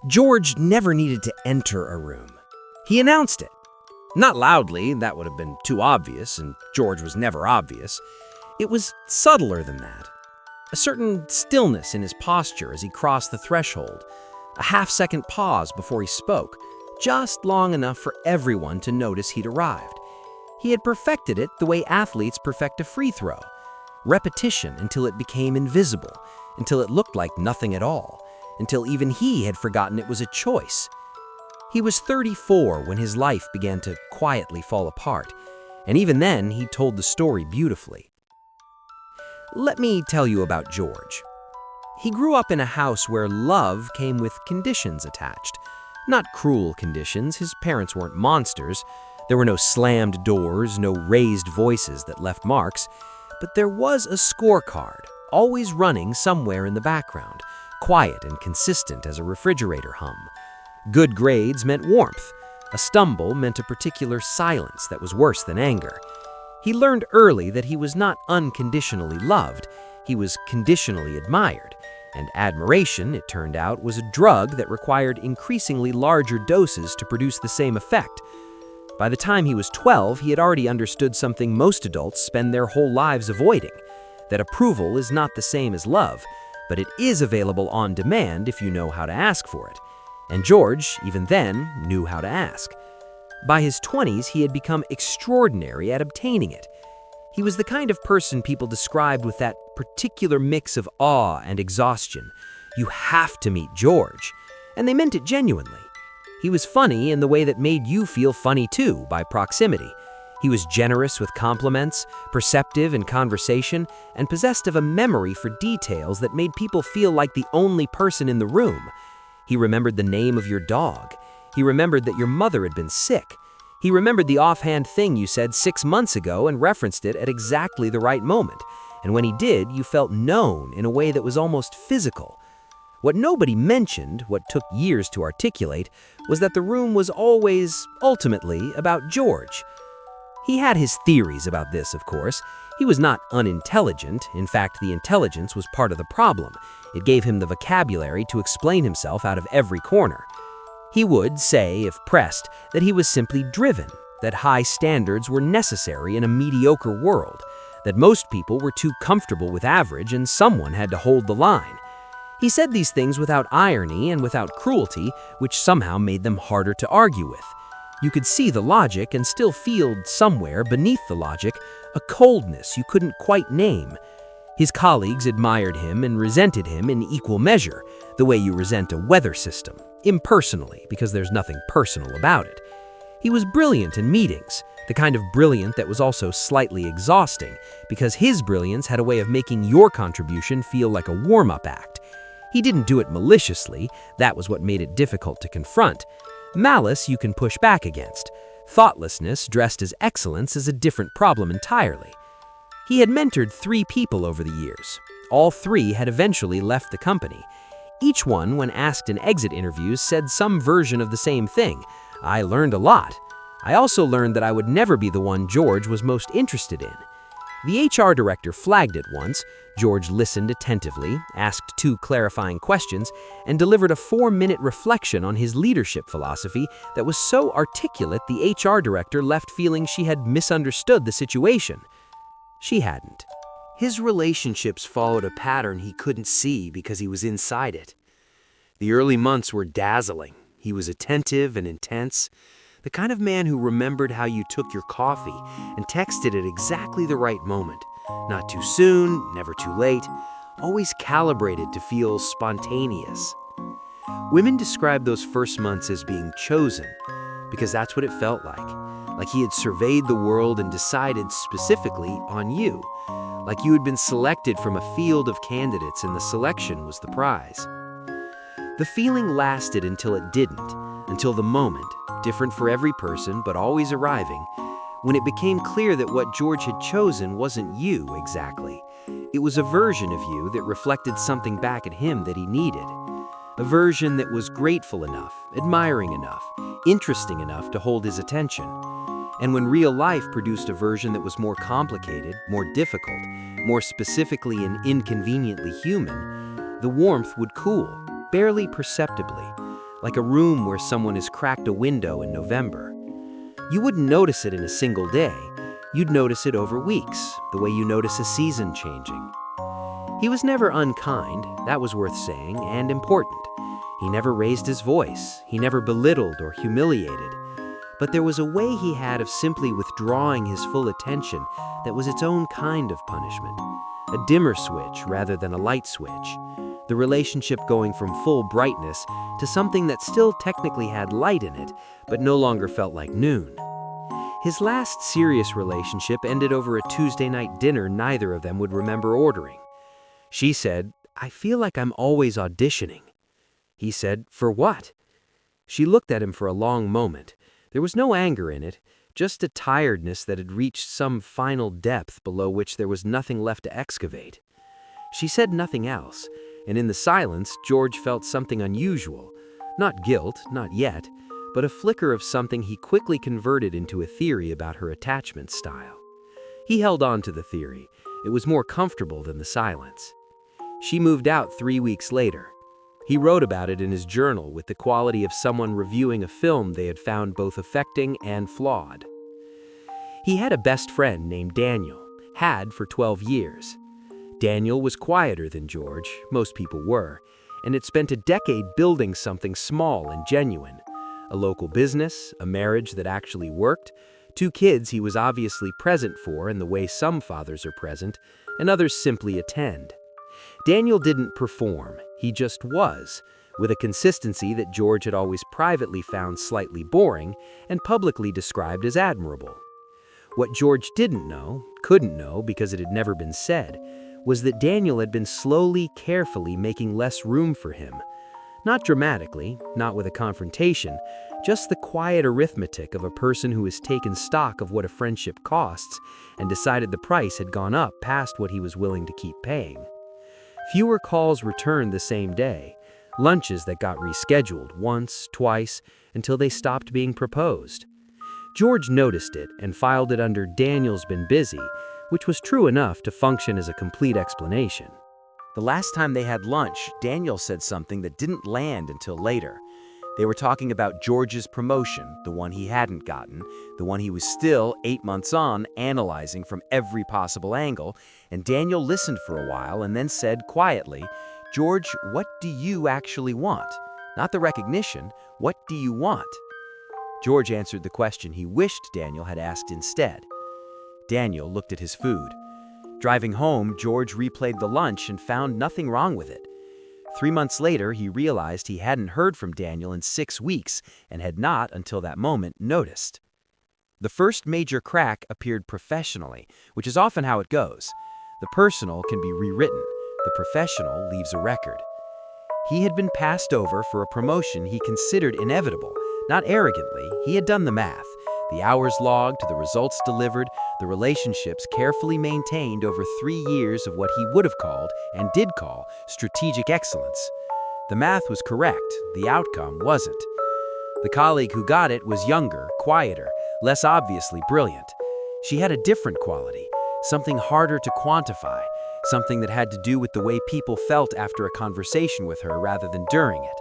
George never needed to enter a room. He announced it. Not loudly, that would have been too obvious, and George was never obvious. It was subtler than that. A certain stillness in his posture as he crossed the threshold, a half-second pause before he spoke, just long enough for everyone to notice he'd arrived. He had perfected it the way athletes perfect a free throw. Repetition until it became invisible, until it looked like nothing at all, until even he had forgotten it was a choice. He was 34 when his life began to quietly fall apart, and even then he told the story beautifully. Let me tell you about George. He grew up in a house where love came with conditions attached. Not cruel conditions, his parents weren't monsters. There were no slammed doors, no raised voices that left marks. But there was a scorecard, always running somewhere in the background, quiet and consistent as a refrigerator hum. Good grades meant warmth. A stumble meant a particular silence that was worse than anger. He learned early that he was not unconditionally loved, he was conditionally admired. And admiration, it turned out, was a drug that required increasingly larger doses to produce the same effect. By the time he was 12, he had already understood something most adults spend their whole lives avoiding, that approval is not the same as love, but it is available on demand if you know how to ask for it. And George, even then, knew how to ask. By his 20s, he had become extraordinary at obtaining it. He was the kind of person people described with that particular mix of awe and exhaustion. You have to meet George. And they meant it genuinely. He was funny in the way that made you feel funny too, by proximity. He was generous with compliments, perceptive in conversation, and possessed of a memory for details that made people feel like the only person in the room. He remembered the name of your dog. He remembered that your mother had been sick. He remembered the offhand thing you said 6 months ago and referenced it at exactly the right moment. And when he did, you felt known in a way that was almost physical. What nobody mentioned, what took years to articulate, was that the room was always, ultimately, about George. He had his theories about this, of course. He was not unintelligent. In fact, the intelligence was part of the problem. It gave him the vocabulary to explain himself out of every corner. He would say, if pressed, that he was simply driven, that high standards were necessary in a mediocre world, that most people were too comfortable with average and someone had to hold the line. He said these things without irony and without cruelty, which somehow made them harder to argue with. You could see the logic and still feel, somewhere beneath the logic, a coldness you couldn't quite name. His colleagues admired him and resented him in equal measure, the way you resent a weather system, impersonally, because there's nothing personal about it. He was brilliant in meetings, the kind of brilliant that was also slightly exhausting, because his brilliance had a way of making your contribution feel like a warm-up act. He didn't do it maliciously, that was what made it difficult to confront. Malice you can push back against. Thoughtlessness dressed as excellence is a different problem entirely. He had mentored 3 people over the years. All 3 had eventually left the company. Each one, when asked in exit interviews, said some version of the same thing. I learned a lot. I also learned that I would never be the one George was most interested in. The HR director flagged it once. George listened attentively, asked 2 clarifying questions, and delivered a 4-minute reflection on his leadership philosophy that was so articulate the HR director left feeling she had misunderstood the situation. She hadn't. His relationships followed a pattern he couldn't see because he was inside it. The early months were dazzling. He was attentive and intense, the kind of man who remembered how you took your coffee and texted at exactly the right moment. Not too soon, never too late, always calibrated to feel spontaneous. Women describe those first months as being chosen, because that's what it felt like he had surveyed the world and decided specifically on you, like you had been selected from a field of candidates and the selection was the prize. The feeling lasted until it didn't, until the moment, different for every person but always arriving, when it became clear that what George had chosen wasn't you exactly. It was a version of you that reflected something back at him that he needed. A version that was grateful enough, admiring enough, interesting enough to hold his attention. And when real life produced a version that was more complicated, more difficult, more specifically and inconveniently human, the warmth would cool, barely perceptibly, like a room where someone has cracked a window in November. You wouldn't notice it in a single day. You'd notice it over weeks, the way you notice a season changing. He was never unkind, that was worth saying, and important. He never raised his voice, he never belittled or humiliated. But there was a way he had of simply withdrawing his full attention that was its own kind of punishment. A dimmer switch rather than a light switch. The relationship going from full brightness to something that still technically had light in it, but no longer felt like noon. His last serious relationship ended over a Tuesday night dinner neither of them would remember ordering. She said, "I feel like I'm always auditioning." He said, "For what?" She looked at him for a long moment. There was no anger in it, just a tiredness that had reached some final depth below which there was nothing left to excavate. She said nothing else, and in the silence, George felt something unusual. Not guilt, not yet, but a flicker of something he quickly converted into a theory about her attachment style. He held on to the theory. It was more comfortable than the silence. She moved out 3 weeks later. He wrote about it in his journal with the quality of someone reviewing a film they had found both affecting and flawed. He had a best friend named Daniel, had for 12 years. Daniel was quieter than George, most people were, and had spent a decade building something small and genuine. A local business, a marriage that actually worked, 2 kids he was obviously present for in the way some fathers are present, and others simply attend. Daniel didn't perform, he just was, with a consistency that George had always privately found slightly boring and publicly described as admirable. What George didn't know, couldn't know because it had never been said, was that Daniel had been slowly, carefully making less room for him. Not dramatically, not with a confrontation, just the quiet arithmetic of a person who has taken stock of what a friendship costs and decided the price had gone up past what he was willing to keep paying. Fewer calls returned the same day, lunches that got rescheduled once, twice, until they stopped being proposed. George noticed it and filed it under "Daniel's been busy," which was true enough to function as a complete explanation. The last time they had lunch, Daniel said something that didn't land until later. They were talking about George's promotion, the one he hadn't gotten, the one he was still, 8 months on, analyzing from every possible angle, and Daniel listened for a while and then said quietly, "George, what do you actually want? Not the recognition, what do you want?" George answered the question he wished Daniel had asked instead. Daniel looked at his food. Driving home, George replayed the lunch and found nothing wrong with it. 3 months later, he realized he hadn't heard from Daniel in 6 weeks and had not, until that moment, noticed. The first major crack appeared professionally, which is often how it goes. The personal can be rewritten. The professional leaves a record. He had been passed over for a promotion he considered inevitable. Not arrogantly, he had done the math. The hours logged, the results delivered, the relationships carefully maintained over 3 years of what he would have called, and did call, strategic excellence. The math was correct, the outcome wasn't. The colleague who got it was younger, quieter, less obviously brilliant. She had a different quality, something harder to quantify, something that had to do with the way people felt after a conversation with her rather than during it.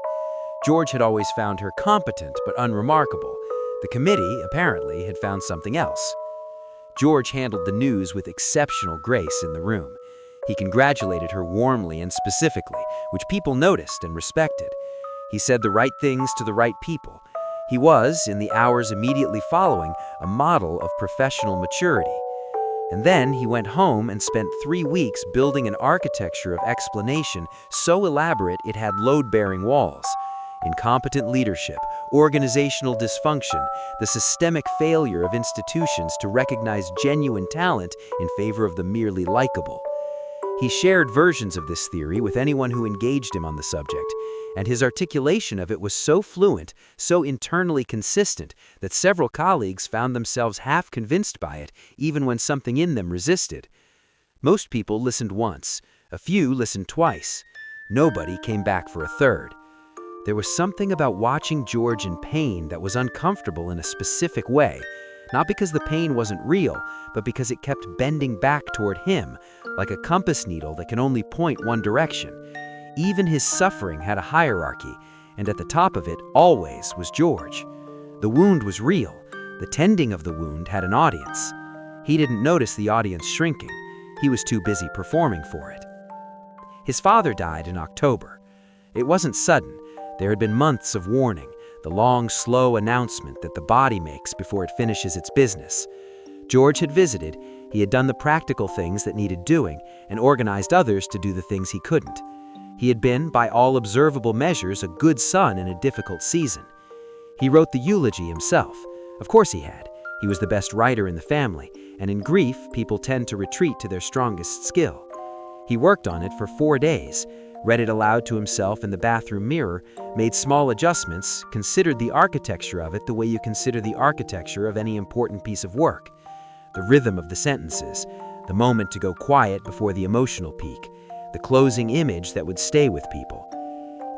George had always found her competent but unremarkable. The committee, apparently, had found something else. George handled the news with exceptional grace in the room. He congratulated her warmly and specifically, which people noticed and respected. He said the right things to the right people. He was, in the hours immediately following, a model of professional maturity. And then he went home and spent 3 weeks building an architecture of explanation so elaborate it had load-bearing walls. Incompetent leadership, organizational dysfunction, the systemic failure of institutions to recognize genuine talent in favor of the merely likable. He shared versions of this theory with anyone who engaged him on the subject, and his articulation of it was so fluent, so internally consistent, that several colleagues found themselves half convinced by it, even when something in them resisted. Most people listened once, a few listened twice. Nobody came back for a third. There was something about watching George in pain that was uncomfortable in a specific way, not because the pain wasn't real, but because it kept bending back toward him, like a compass needle that can only point one direction. Even his suffering had a hierarchy, and at the top of it always was George. The wound was real. The tending of the wound had an audience. He didn't notice the audience shrinking. He was too busy performing for it. His father died in October. It wasn't sudden. There had been months of warning, the long, slow announcement that the body makes before it finishes its business. George had visited, he had done the practical things that needed doing, and organized others to do the things he couldn't. He had been, by all observable measures, a good son in a difficult season. He wrote the eulogy himself. Of course he had. He was the best writer in the family, and in grief, people tend to retreat to their strongest skill. He worked on it for 4 days, read it aloud to himself in the bathroom mirror, made small adjustments, considered the architecture of it the way you consider the architecture of any important piece of work. The rhythm of the sentences, the moment to go quiet before the emotional peak, the closing image that would stay with people.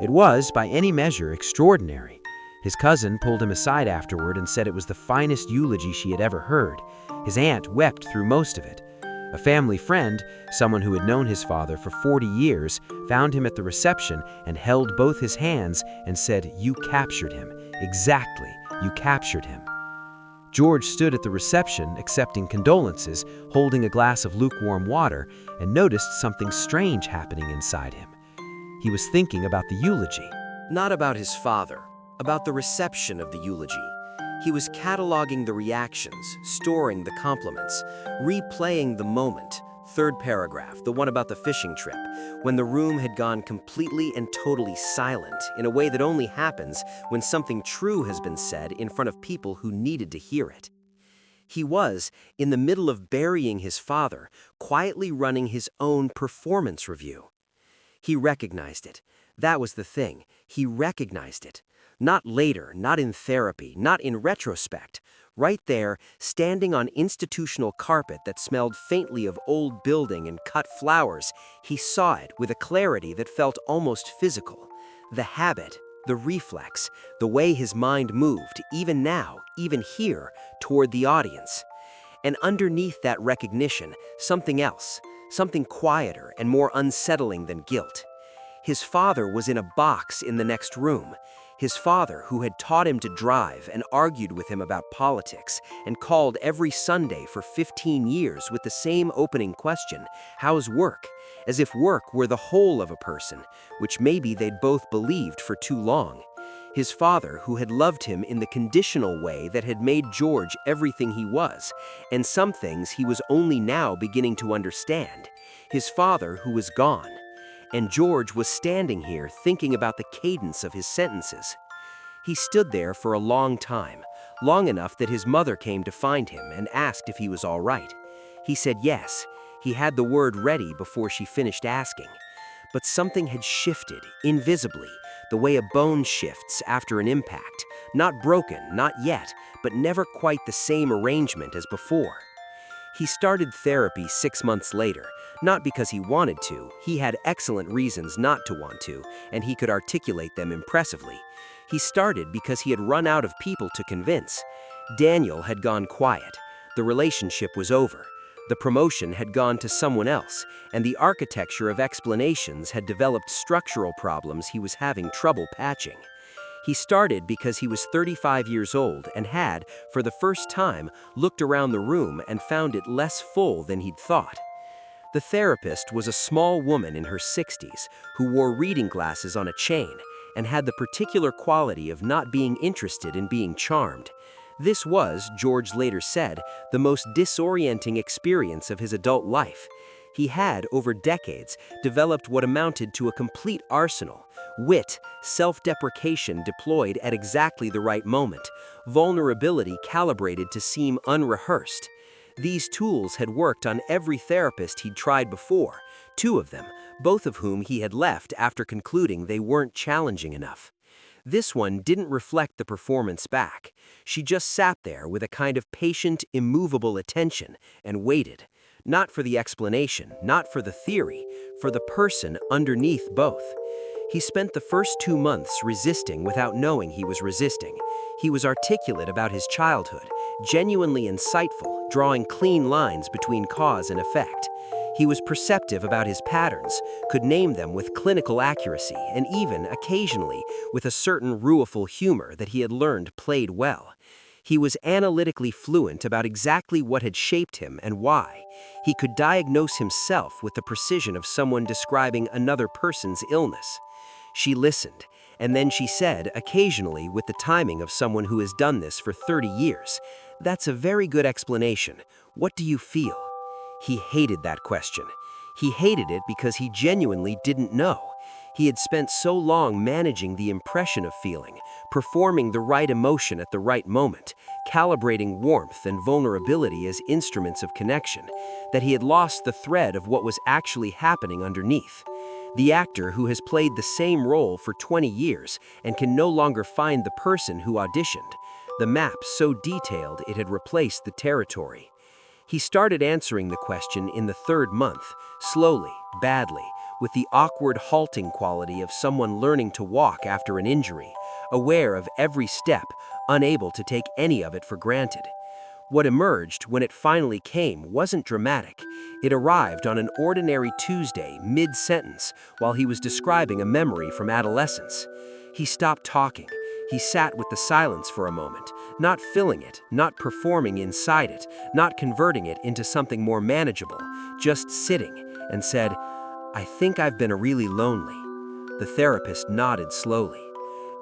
It was, by any measure, extraordinary. His cousin pulled him aside afterward and said it was the finest eulogy she had ever heard. His aunt wept through most of it. A family friend, someone who had known his father for 40 years, found him at the reception and held both his hands and said, "You captured him. Exactly, you captured him." George stood at the reception accepting condolences, holding a glass of lukewarm water, and noticed something strange happening inside him. He was thinking about the eulogy. Not about his father, about the reception of the eulogy. He was cataloging the reactions, storing the compliments, replaying the moment. Third paragraph, the one about the fishing trip, when the room had gone completely and totally silent in a way that only happens when something true has been said in front of people who needed to hear it. He was, in the middle of burying his father, quietly running his own performance review. He recognized it. That was the thing. He recognized it. Not later, not in therapy, not in retrospect. Right there, standing on institutional carpet that smelled faintly of old building and cut flowers, he saw it with a clarity that felt almost physical. The habit, the reflex, the way his mind moved, even now, even here, toward the audience. And underneath that recognition, something else, something quieter and more unsettling than guilt. His father was in a box in the next room. His father, who had taught him to drive and argued with him about politics and called every Sunday for 15 years with the same opening question, "How's work?" as if work were the whole of a person, which maybe they'd both believed for too long. His father, who had loved him in the conditional way that had made George everything he was, and some things he was only now beginning to understand. His father, who was gone. And George was standing here thinking about the cadence of his sentences. He stood there for a long time, long enough that his mother came to find him and asked if he was all right. He said yes. He had the word ready before she finished asking. But something had shifted, invisibly, the way a bone shifts after an impact. Not broken, not yet, but never quite the same arrangement as before. He started therapy 6 months later, not because he wanted to. He had excellent reasons not to want to, and he could articulate them impressively. He started because he had run out of people to convince. Daniel had gone quiet. The relationship was over. The promotion had gone to someone else, and the architecture of explanations had developed structural problems he was having trouble patching. He started because he was 35 years old and had, for the first time, looked around the room and found it less full than he'd thought. The therapist was a small woman in her 60s who wore reading glasses on a chain and had the particular quality of not being interested in being charmed. This was, George later said, the most disorienting experience of his adult life. He had, over decades, developed what amounted to a complete arsenal: wit, self-deprecation deployed at exactly the right moment, vulnerability calibrated to seem unrehearsed. These tools had worked on every therapist he'd tried before, 2 of them, both of whom he had left after concluding they weren't challenging enough. This one didn't reflect the performance back. She just sat there with a kind of patient, immovable attention and waited. Not for the explanation, not for the theory, for the person underneath both. He spent the first 2 months resisting without knowing he was resisting. He was articulate about his childhood, genuinely insightful, drawing clean lines between cause and effect. He was perceptive about his patterns, could name them with clinical accuracy, and even, occasionally, with a certain rueful humor that he had learned played well. He was analytically fluent about exactly what had shaped him and why. He could diagnose himself with the precision of someone describing another person's illness. She listened, and then she said, occasionally with the timing of someone who has done this for 30 years, "That's a very good explanation. What do you feel?" He hated that question. He hated it because he genuinely didn't know. He had spent so long managing the impression of feeling, performing the right emotion at the right moment, calibrating warmth and vulnerability as instruments of connection, that he had lost the thread of what was actually happening underneath. The actor who has played the same role for 20 years and can no longer find the person who auditioned, the map so detailed it had replaced the territory. He started answering the question in the 3rd month, slowly, badly, with the awkward halting quality of someone learning to walk after an injury, aware of every step, unable to take any of it for granted. What emerged when it finally came wasn't dramatic. It arrived on an ordinary Tuesday, mid-sentence, while he was describing a memory from adolescence. He stopped talking. He sat with the silence for a moment, not filling it, not performing inside it, not converting it into something more manageable, just sitting, and said, "I think I've been really lonely." The therapist nodded slowly.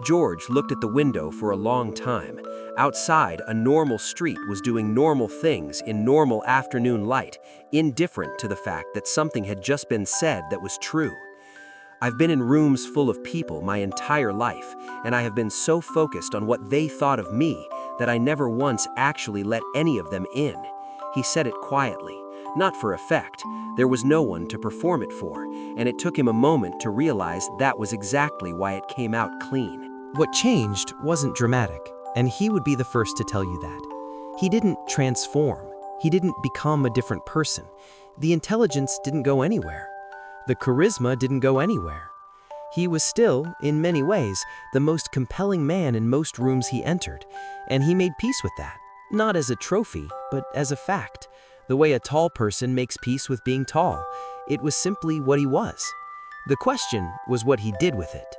George looked at the window for a long time. Outside, a normal street was doing normal things in normal afternoon light, indifferent to the fact that something had just been said that was true. "I've been in rooms full of people my entire life, and I have been so focused on what they thought of me that I never once actually let any of them in." He said it quietly, not for effect. There was no one to perform it for, and it took him a moment to realize that was exactly why it came out clean. What changed wasn't dramatic, and he would be the first to tell you that. He didn't transform. He didn't become a different person. The intelligence didn't go anywhere. The charisma didn't go anywhere. He was still, in many ways, the most compelling man in most rooms he entered, and he made peace with that, not as a trophy, but as a fact. The way a tall person makes peace with being tall. It was simply what he was. The question was what he did with it.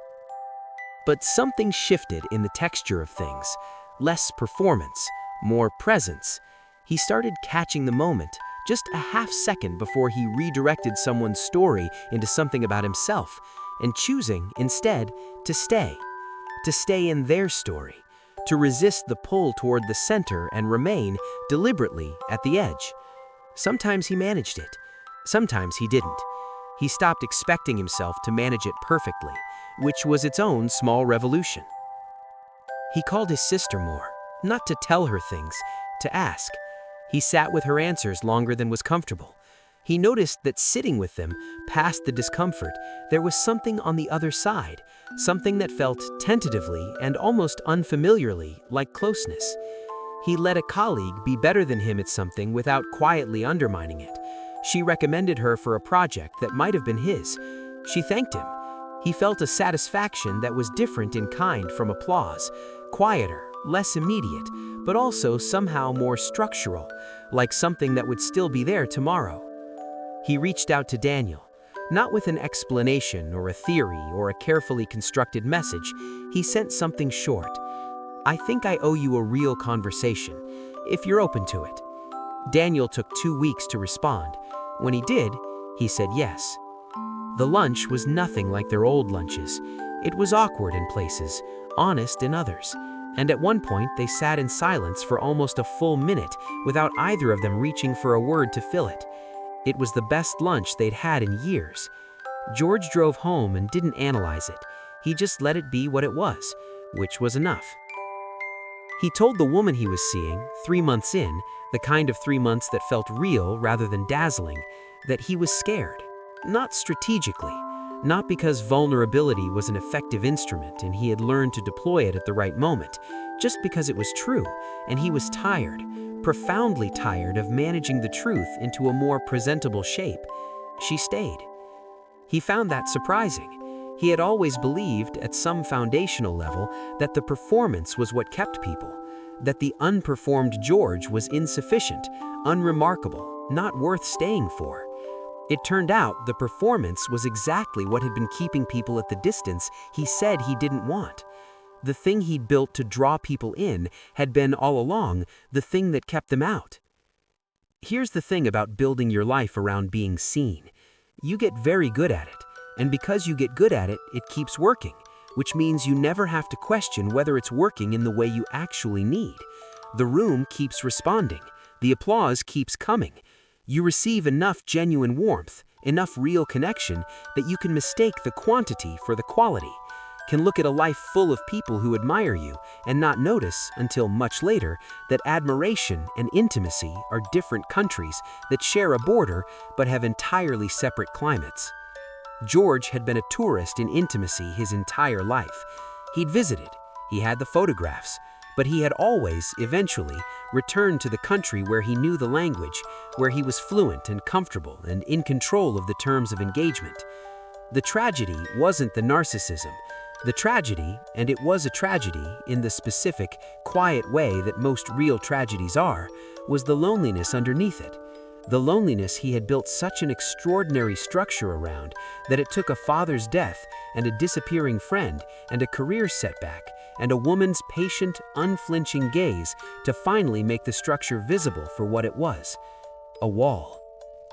But something shifted in the texture of things. Less performance, more presence. He started catching the moment, just a half second before he redirected someone's story into something about himself, and choosing, instead, to stay in their story, to resist the pull toward the center and remain, deliberately, at the edge. Sometimes he managed it, sometimes he didn't. He stopped expecting himself to manage it perfectly, which was its own small revolution. He called his sister more, not to tell her things, to ask. He sat with her answers longer than was comfortable. He noticed that sitting with them, past the discomfort, there was something on the other side, something that felt tentatively and almost unfamiliarly like closeness. He let a colleague be better than him at something without quietly undermining it. She recommended her for a project that might have been his. She thanked him. He felt a satisfaction that was different in kind from applause, quieter, less immediate, but also somehow more structural, like something that would still be there tomorrow. He reached out to Daniel, not with an explanation or a theory or a carefully constructed message. He sent something short. "I think I owe you a real conversation, if you're open to it." Daniel took 2 weeks to respond. When he did, he said yes. The lunch was nothing like their old lunches. It was awkward in places, honest in others, and at one point they sat in silence for almost a full minute without either of them reaching for a word to fill it. It was the best lunch they'd had in years. George drove home and didn't analyze it. He just let it be what it was, which was enough. He told the woman he was seeing, 3 months in, the kind of 3 months that felt real rather than dazzling, that he was scared. Not strategically, not because vulnerability was an effective instrument and he had learned to deploy it at the right moment, just because it was true, and he was tired, profoundly tired of managing the truth into a more presentable shape. She stayed. He found that surprising. He had always believed, at some foundational level, that the performance was what kept people, that the unperformed George was insufficient, unremarkable, not worth staying for. It turned out the performance was exactly what had been keeping people at the distance he said he didn't want. The thing he'd built to draw people in had been, all along, the thing that kept them out. Here's the thing about building your life around being seen. You get very good at it, and because you get good at it, it keeps working, which means you never have to question whether it's working in the way you actually need. The room keeps responding. The applause keeps coming. You receive enough genuine warmth, enough real connection, that you can mistake the quantity for the quality, can look at a life full of people who admire you and not notice until much later that admiration and intimacy are different countries that share a border but have entirely separate climates. George had been a tourist in intimacy his entire life. He'd visited, he had the photographs, but he had always, eventually, returned to the country where he knew the language, where he was fluent and comfortable and in control of the terms of engagement. The tragedy wasn't the narcissism. The tragedy, and it was a tragedy in the specific, quiet way that most real tragedies are, was the loneliness underneath it. The loneliness he had built such an extraordinary structure around that it took a father's death and a disappearing friend and a career setback and a woman's patient, unflinching gaze to finally make the structure visible for what it was: a wall.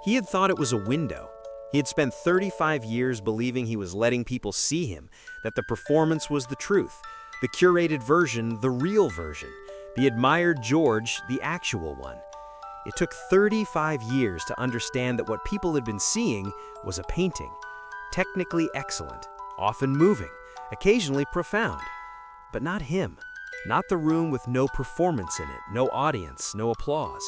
He had thought it was a window. He had spent 35 years believing he was letting people see him, that the performance was the truth, the curated version, the real version, the admired George, the actual one. It took 35 years to understand that what people had been seeing was a painting, technically excellent, often moving, occasionally profound. But not him, not the room with no performance in it, no audience, no applause.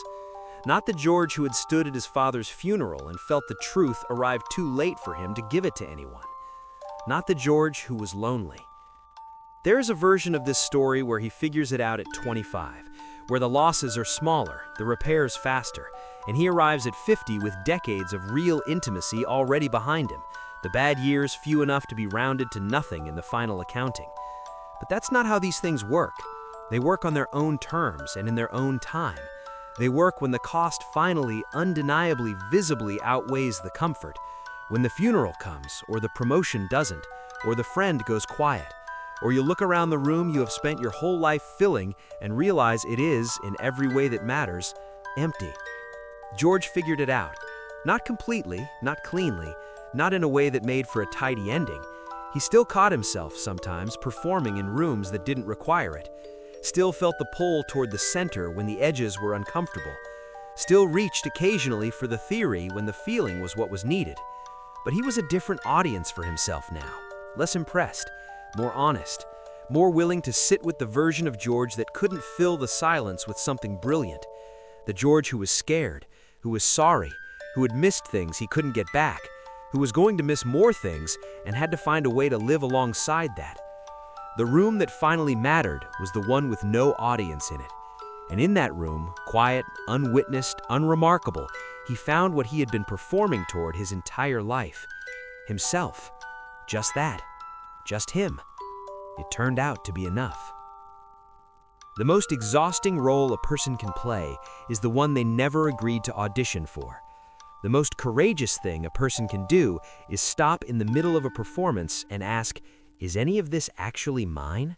Not the George who had stood at his father's funeral and felt the truth arrived too late for him to give it to anyone. Not the George who was lonely. There is a version of this story where he figures it out at 25, where the losses are smaller, the repairs faster, and he arrives at 50 with decades of real intimacy already behind him, the bad years few enough to be rounded to nothing in the final accounting. But that's not how these things work. They work on their own terms and in their own time. They work when the cost finally, undeniably, visibly outweighs the comfort, when the funeral comes, or the promotion doesn't, or the friend goes quiet, or you look around the room you have spent your whole life filling and realize it is, in every way that matters, empty. George figured it out. Not completely, not cleanly, not in a way that made for a tidy ending. He still caught himself sometimes performing in rooms that didn't require it, still felt the pull toward the center when the edges were uncomfortable, still reached occasionally for the theory when the feeling was what was needed. But he was a different audience for himself now, less impressed, more honest, more willing to sit with the version of George that couldn't fill the silence with something brilliant, the George who was scared, who was sorry, who had missed things he couldn't get back, who was going to miss more things and had to find a way to live alongside that. The room that finally mattered was the one with no audience in it. And in that room, quiet, unwitnessed, unremarkable, he found what he had been performing toward his entire life. Himself. Just that. Just him. It turned out to be enough. The most exhausting role a person can play is the one they never agreed to audition for. The most courageous thing a person can do is stop in the middle of a performance and ask, "Is any of this actually mine?"